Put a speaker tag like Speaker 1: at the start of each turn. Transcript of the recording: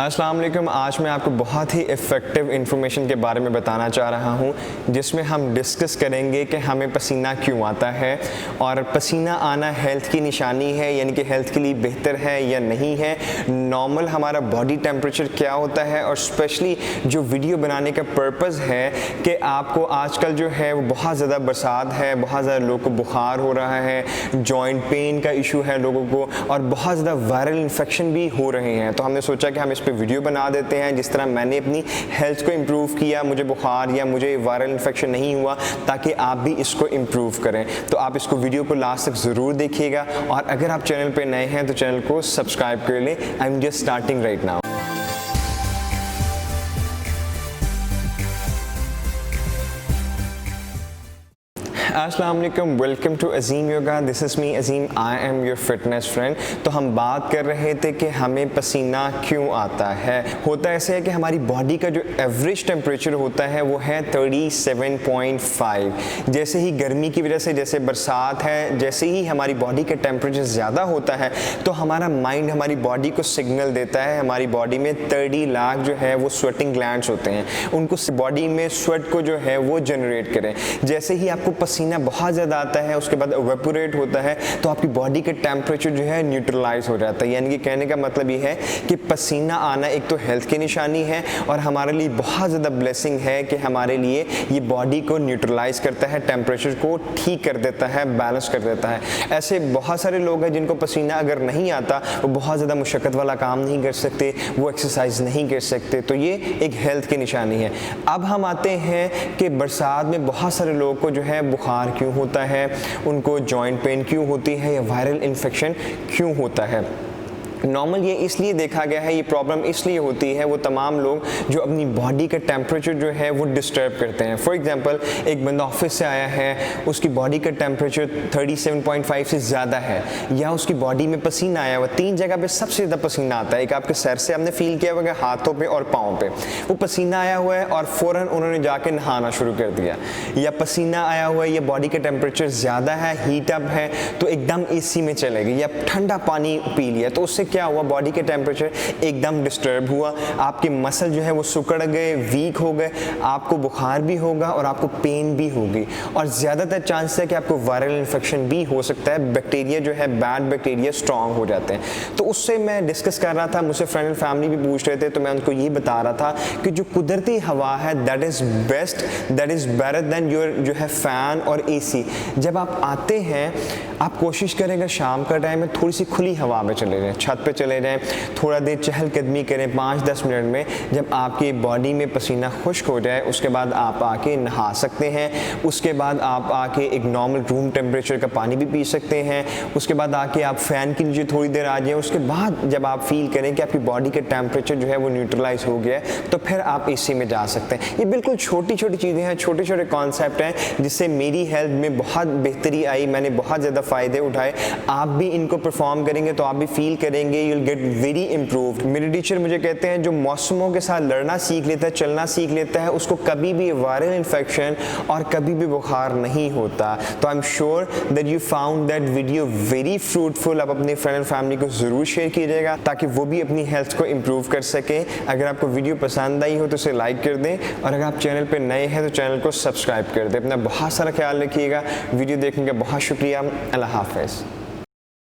Speaker 1: अस्सलाम वालेकुम। आज मैं आपको बहुत ही इफ़ेक्टिव इन्फॉर्मेशन के बारे में बताना चाह रहा हूँ, जिसमें हम डिस्कस करेंगे कि हमें पसीना क्यों आता है और पसीना आना हेल्थ की निशानी है, यानी कि हेल्थ के लिए बेहतर है या नहीं है, नॉर्मल हमारा बॉडी टेम्परेचर क्या होता है। और स्पेशली जो वीडियो बनाने का पर्पज़ है कि आपको आजकल जो है वो बहुत ज़्यादा बरसात है, बहुत ज़्यादा लोगों को बुखार हो रहा है, जॉइंट पेन का इशू है लोगों को, और बहुत ज़्यादा वायरल इन्फेक्शन भी हो रहे हैं। तो हमने सोचा कि हम इस पे वीडियो बना देते हैं, जिस तरह मैंने अपनी हेल्थ को इम्प्रूव किया, मुझे बुखार या मुझे वायरल इन्फेक्शन नहीं हुआ, ताकि आप भी इसको इम्प्रूव करें। तो आप इसको वीडियो को लास्ट तक ज़रूर देखिएगा, और अगर आप चैनल पे नए हैं तो चैनल को सब्सक्राइब कर लें। I am just starting right now. अस्सलाम वालेकुम, welcome to Azeem yoga. This is me Azeem, I am your fitness friend. तो हम बात कर रहे थे कि हमें पसीना क्यों आता है। होता ऐसे है कि हमारी बॉडी का जो एवरेज टेम्परेचर होता है वो है 37.5। जैसे ही गर्मी की वजह से, जैसे बरसात है, जैसे ही हमारी बॉडी का टेम्परेचर ज़्यादा होता है तो हमारा माइंड हमारी बॉडी को सिग्नल देता है। हमारी बॉडी में 30 लाख जो है वो स्वेटिंग ग्लैंड्स होते हैं, उनको बॉडी में स्वेट को जो है वो जनरेट करें। जैसे ही आपको पसीना बहुत ज़्यादा आता है, उसके बाद इवेपोरेट होता है, तो आपकी बॉडी के टेम्परेचर जो है न्यूट्रलाइज हो जाता है। यानी कि कहने का मतलब ये है कि पसीना आना एक तो हेल्थ की निशानी है, और हमारे लिए बहुत ज़्यादा ब्लेसिंग है कि हमारे लिए ये बॉडी को न्यूट्रलाइज करता है, टेम्परेचर को ठीक कर देता है, बैलेंस कर देता है। ऐसे बहुत सारे लोग हैं जिनको पसीना अगर नहीं आता, वो बहुत ज़्यादा मुशक्क़त वाला काम नहीं कर सकते, वो एक्सरसाइज नहीं कर सकते, तो ये एक हेल्थ की निशानी है। अब हम आते हैं कि बरसात में बहुत सारे लोगों को जो है बुखार क्यों होता है, उनको जॉइंट पेन क्यों होती है, या वायरल इन्फेक्शन क्यों होता है। नॉर्मल ये इसलिए देखा गया है, ये प्रॉब्लम इसलिए होती है, वो तमाम लोग जो अपनी बॉडी का टेम्परेचर जो है वो डिस्टर्ब करते हैं। फॉर एग्जांपल, एक बंदा ऑफिस से आया है, उसकी बॉडी का टेम्परेचर 37.5 से ज़्यादा है, या उसकी बॉडी में पसीना आया हुआ, 3 जगह पे सबसे ज़्यादा पसीना आता है। एक आपके सर से आपने फील किया होगा, हाथों पे और पाँव पे वो पसीना आया हुआ है, और फ़ौरन उन्होंने जाके नहाना शुरू कर दिया। या पसीना आया हुआ है, या बॉडी का टेम्परेचर ज़्यादा है, हीट अप है, तो एकदम AC में चले गए, या ठंडा पानी पी लिया, तो उससे क्या हुआ, बॉडी के टेम्परेचर एकदम डिस्टर्ब हुआ, आपके मसल जो है वो सिकुड़ गए, वीक हो गए, आपको बुखार भी होगा और आपको पेन भी होगी, और ज़्यादातर चांस है कि आपको वायरल इन्फेक्शन भी हो सकता है। बैक्टीरिया जो है, बैड बैक्टीरिया स्ट्रॉन्ग हो जाते हैं। तो उससे मैं डिस्कस कर रहा था, मुझसे फ्रेंड एंड फैमिली भी पूछ रहे थे, तो मैं उनको ये बता रहा था कि जो कुदरती हवा है that is best, that is better than your जो है फ़ैन और AC। जब आप आते हैं, आप कोशिश करेंगे शाम का टाइम में थोड़ी सी खुली हवा में चले जाएं, छत पे चले जाएं, थोड़ा देर चहलकदमी करें 5-10 मिनट में। जब आपकी बॉडी में पसीना खुश्क हो जाए, उसके बाद आप आके नहा सकते हैं। उसके बाद आप आके एक नॉर्मल रूम टेम्परेचर का पानी भी पी सकते हैं। उसके बाद आके आप फ़ैन के नीचे थोड़ी देर आ जाएं। उसके बाद जब आप फील करें कि आपकी बॉडी का टेम्परेचर जो है वो न्यूट्रलाइज हो गया है, तो फिर आप AC में जा सकते हैं। ये बिल्कुल छोटी छोटी चीज़ें हैं, छोटे छोटे कॉन्सेप्ट हैं, जिससे मेरी हेल्थ में बहुत बेहतरी आई, मैंने बहुत ज़्यादा फ़ायदे उठाए। आप भी इनको परफॉर्म करेंगे तो आप भी फील करेंगे, you will get very improved. मेरे टीचर मुझे कहते हैं, जो मौसमों के साथ लड़ना सीख लेता है, चलना सीख लेता है, उसको कभी भी वायरल इन्फेक्शन और कभी भी बुखार नहीं होता। तो I am sure that you found that video very fruitful. आप अपने फ्रेंड एंड फैमिली को ज़रूर शेयर कीजिएगा, ताकि वो भी अपनी हेल्थ को इम्प्रूव कर सकें। अगर आपको वीडियो पसंद आई हो तो इसे लाइक कर दें, और अगर आप चैनल पर नए हैं तो चैनल को सब्सक्राइब कर दें। अपना बहुत सारा ख्याल रखिएगा। वीडियो देखने का बहुत शुक्रिया। अल्लाह हाफ़िज़।